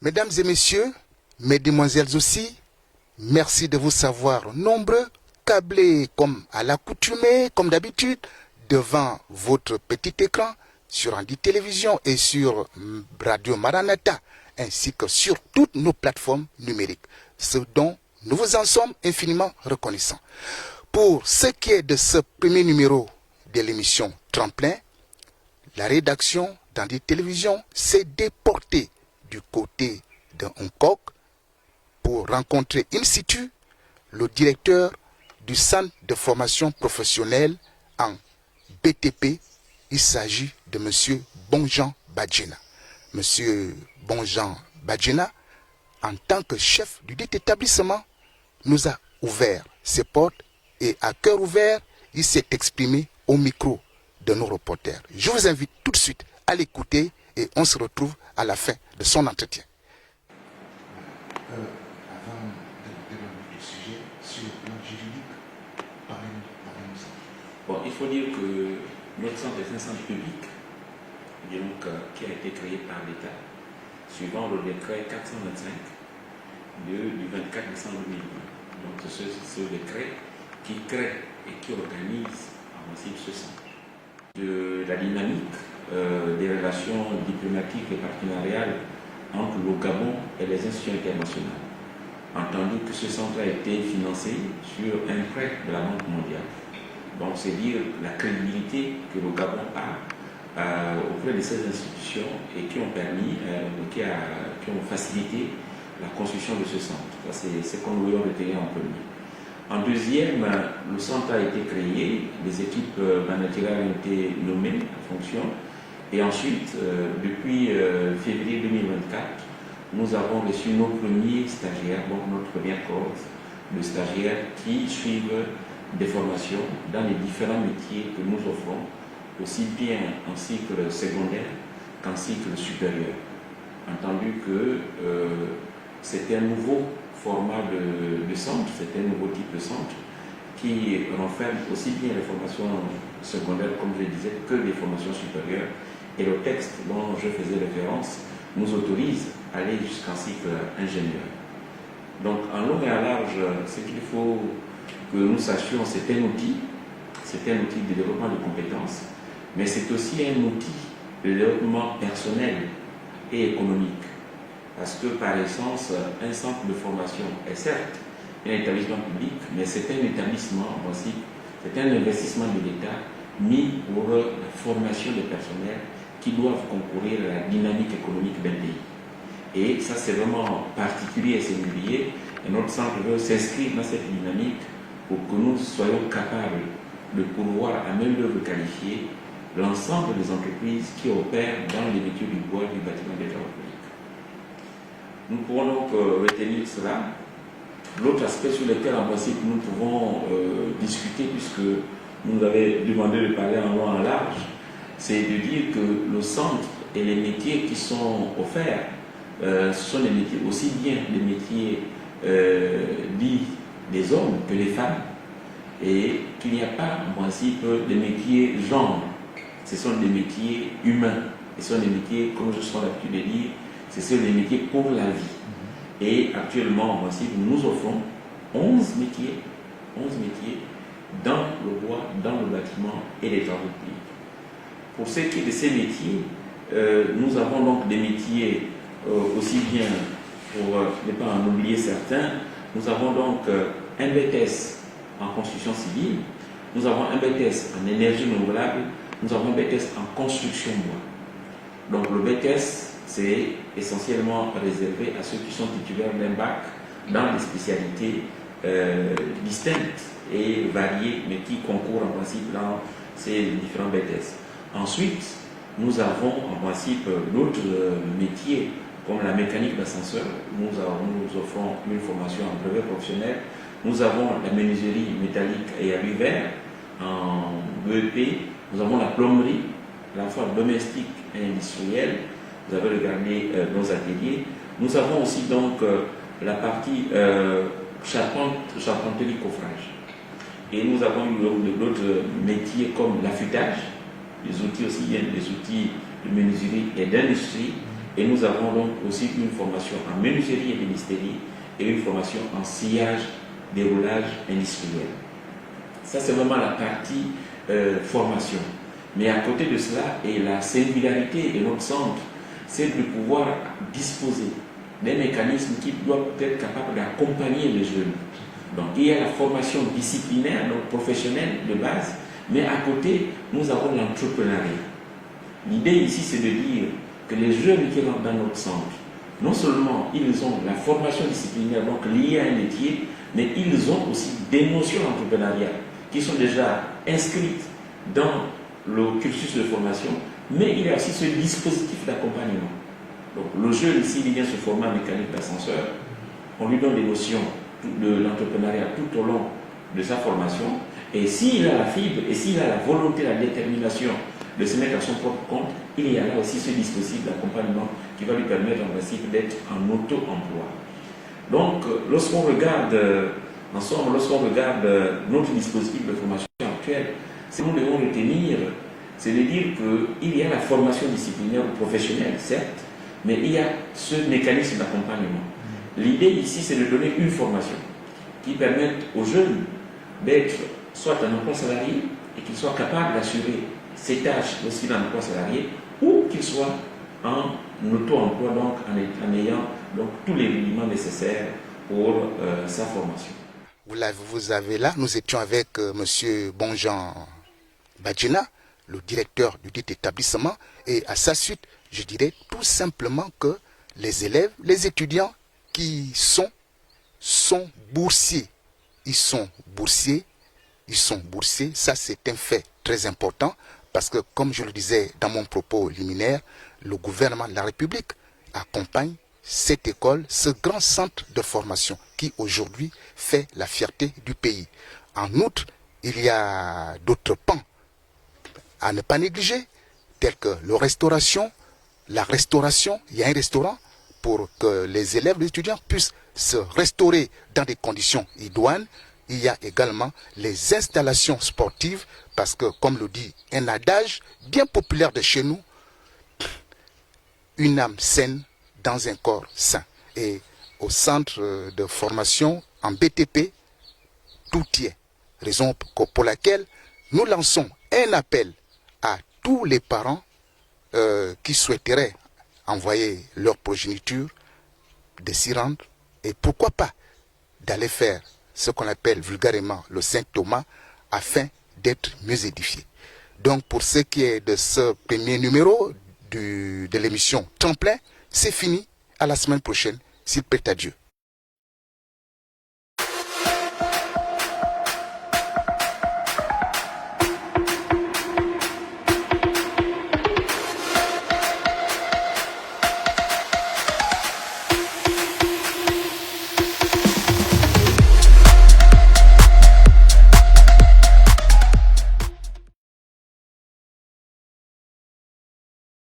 Mesdames et messieurs, mesdemoiselles aussi, merci de vous savoir nombreux, câblés comme à l'accoutumée, comme d'habitude, devant votre petit écran, sur Andi Télévision et sur Radio Maranatha, ainsi que sur toutes nos plateformes numériques, ce dont nous vous en sommes infiniment reconnaissants. Pour ce qui est de ce premier numéro de l'émission Tremplin, la rédaction d'Andi Télévision s'est déportée du côté de Hong Kong pour rencontrer in situ le directeur du centre de formation professionnelle en BTP. Il s'agit de M. Bonjean Badjena. M. Bonjean Badjena, en tant que chef du dit établissement, nous a ouvert ses portes et à cœur ouvert, il s'est exprimé au micro de nos reporters. Je vous invite tout de suite à l'écouter et on se retrouve à la fin de son entretien. Avant de développer le sujet, sur le plan juridique, parlez-nous. Bon, il faut dire que notre centre est un centre public donc, qui a été créé par l'État suivant le décret 425 du 24 décembre 2020. Donc c'est ce décret qui crée et qui organise en principe ce centre. De la dynamique des relations diplomatiques et partenariales entre le Gabon et les institutions internationales. Entendu que ce centre a été financé sur un prêt de la Banque mondiale. Donc c'est dire la crédibilité que le Gabon a auprès de ces institutions et qui ont permis, qui ont facilité la construction de ce centre. C'est ce qu'on doit retenir en premier. En deuxième, le centre a été créé, les équipes managériales ont été nommées en fonction. Et ensuite, depuis février 2024, nous avons reçu nos premiers stagiaires, donc notre première cohorte de stagiaires qui suivent des formations dans les différents métiers que nous offrons, aussi bien en cycle secondaire qu'en cycle supérieur. Entendu que c'est un nouveau format de centre, c'est un nouveau type de centre qui renferme aussi bien les formations secondaires, comme je disais, que les formations supérieures. Et le texte dont je faisais référence nous autorise à aller jusqu'en cycle ingénieur. Donc, en long et en large, ce qu'il faut que nous sachions, c'est un outil de développement de compétences, mais c'est aussi un outil de développement personnel et économique. Parce que par essence, un centre de formation est certes un établissement public, mais c'est un établissement aussi, c'est un investissement de l'État mis pour la formation des personnels qui doivent concourir à la dynamique économique d'un pays. Et ça, c'est vraiment particulier et singulier. Et notre centre veut s'inscrire dans cette dynamique pour que nous soyons capables de pourvoir à main-d'œuvre qualifiée l'ensemble des entreprises qui opèrent dans les métiers du bois, du bâtiment et des travaux publics. Nous pourrons donc retenir cela. L'autre aspect sur lequel en principe nous pouvons discuter, puisque vous nous avez demandé de parler en long et en large, c'est de dire que le centre et les métiers qui sont offerts, ce sont des métiers, aussi bien des métiers dits des hommes que des femmes, et qu'il n'y a pas en principe des métiers genre. Ce sont des métiers humains, ce sont des métiers, comme je suis l'habitude de dire, ce sont des métiers pour la vie. Et actuellement, en principe, nous offrons 11 métiers dans le bois, dans le bâtiment et les travaux publics. Pour ce qui est de ces métiers, nous avons donc des métiers aussi bien, pour ne pas en oublier certains, nous avons donc un BTS en construction civile, nous avons un BTS en énergie renouvelable, nous avons un BTS en construction bois. Donc le BTS, c'est essentiellement réservé à ceux qui sont titulaires d'un bac dans des spécialités distinctes et variées, mais qui concourent en principe dans ces différents BTS. Ensuite, nous avons en principe d'autres métiers comme la mécanique d'ascenseur. Nous offrons une formation en brevet professionnel. Nous avons la menuiserie métallique et à l'hiver en BEP. Nous avons la plomberie, la fois domestique et industrielle. Vous avez regardé nos ateliers. Nous avons aussi donc la partie charpenterie coffrage. Et nous avons d'autres métiers comme l'affûtage, les outils aussi bien des outils de menuiserie et d'industrie, Et nous avons donc aussi une formation en menuiserie et bénisterie et une formation en sciage, déroulage industriel. Ça, c'est vraiment la partie formation. Mais à côté de cela, et la singularité de notre centre, c'est de pouvoir disposer des mécanismes qui doivent être capables d'accompagner les jeunes. Donc, il y a la formation disciplinaire, donc professionnelle de base, mais à côté, nous avons l'entrepreneuriat. L'idée ici, c'est de dire que les jeunes qui rentrent dans notre centre, non seulement ils ont la formation disciplinaire, donc liée à un métier, mais ils ont aussi des notions d'entrepreneuriat qui sont déjà inscrites dans le cursus de formation, mais il y a aussi ce dispositif d'accompagnement. Donc le jeune, s'il vient se former en mécanique d'ascenseur, on lui donne des notions de l'entrepreneuriat tout au long de sa formation, et s'il a la fibre, et s'il a la volonté, la détermination de se mettre à son propre compte, il y a là aussi ce dispositif d'accompagnement qui va lui permettre en principe d'être en auto-emploi. Donc lorsqu'on regarde ensemble, lorsqu'on regarde notre dispositif de formation actuel, ce que nous devons retenir, c'est de dire qu'il y a la formation disciplinaire ou professionnelle, certes, mais il y a ce mécanisme d'accompagnement. L'idée ici, c'est de donner une formation qui permette aux jeunes d'être soit en emploi salarié et qu'ils soient capables d'assurer ses tâches lorsqu'il est en emploi salarié, ou qu'ils soient en auto-emploi, donc en ayant donc, tous les éléments nécessaires pour sa formation. Vous avez là, nous étions avec M. Bonjean Badjina, le directeur du dit établissement, et à sa suite, je dirais tout simplement que les élèves, les étudiants qui sont boursiers. Ils sont boursiers, ça c'est un fait très important, parce que comme je le disais dans mon propos liminaire, le gouvernement de la République accompagne cette école, ce grand centre de formation qui aujourd'hui fait la fierté du pays. En outre, il y a d'autres pans à ne pas négliger, tels que la restauration, il y a un restaurant pour que les élèves, les étudiants puissent se restaurer dans des conditions idoines. Il y a également les installations sportives, parce que, comme le dit un adage bien populaire de chez nous, une âme saine dans un corps sain. Et au centre de formation en BTP, tout y est. Raison pour laquelle nous lançons un appel à tous les parents qui souhaiteraient envoyer leur progéniture, de s'y rendre, et pourquoi pas d'aller faire ce qu'on appelle vulgairement le Saint Thomas, afin d'être mieux édifiés. Donc pour ce qui est de ce premier numéro de l'émission Temps plein, c'est fini. À la semaine prochaine, s'il plaît à Dieu.